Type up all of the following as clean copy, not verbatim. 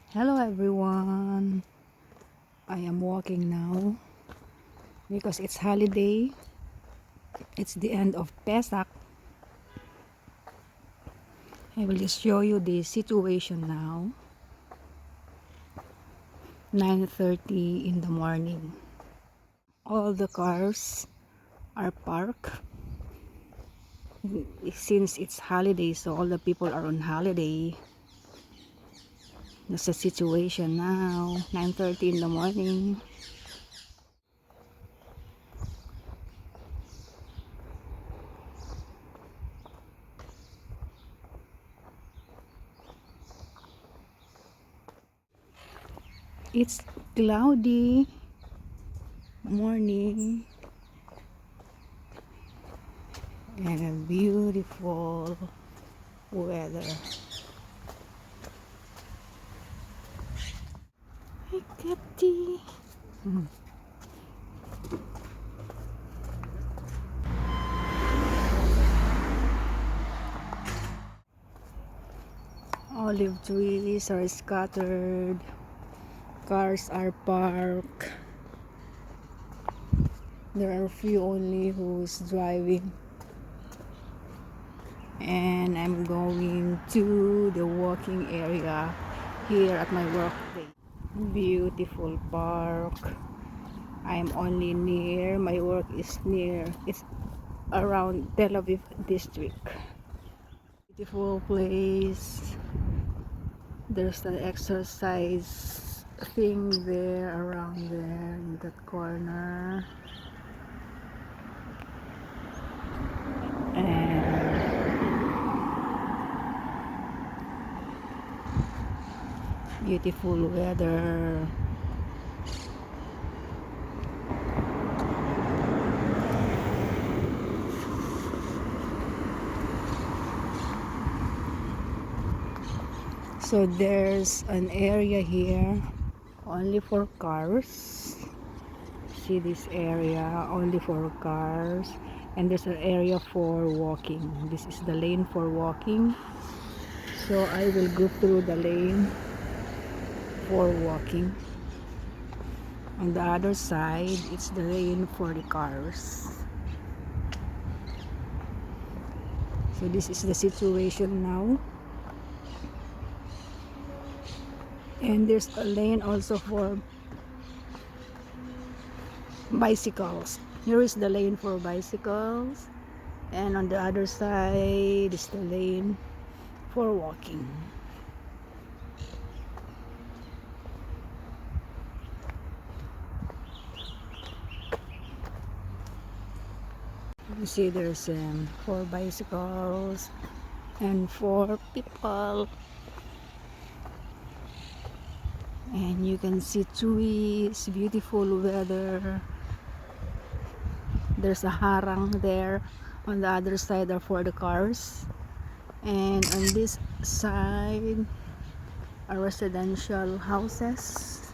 Hello everyone. I am walking now because it's holiday. It's the end of Pesach. I will just show you the situation now. 9:30 in the morning. All the cars are parked. Since it's holiday, so all the people are on holiday. That's the situation now. 9:30 in the morning. It's cloudy morning and a beautiful weather. Hi, Kitty. Olive trees are scattered. Cars are parked. There are few only who's driving. And I'm going to the walking area here at my workplace. Beautiful park. I'm only near, my work is near, it's around Tel Aviv district. Beautiful place. There's an exercise thing there, around there in that corner. And beautiful weather. So there's an area here only for cars. See this area only for cars, and there's an area for walking. This is the lane for walking, so I will go through the lane for walking. On the other side, it's the lane for the cars. So this is the situation now. And there's a lane also for bicycles. Here is the lane for bicycles, and on the other side is the lane for walking. You see there's for bicycles and for people, and you can see trees, beautiful weather. There's a harang there. On the other side are for the cars, and on this side are residential houses.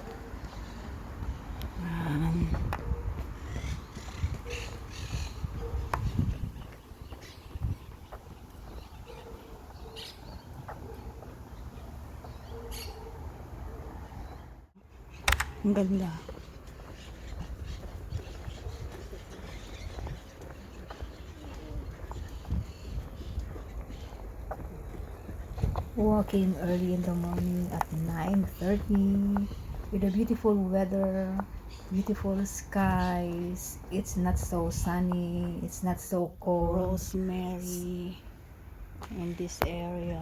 Ang ganda. Walking early in the morning at 9:30 with a beautiful weather, beautiful skies. It's not so sunny, it's not so cold. Rosemary in this area.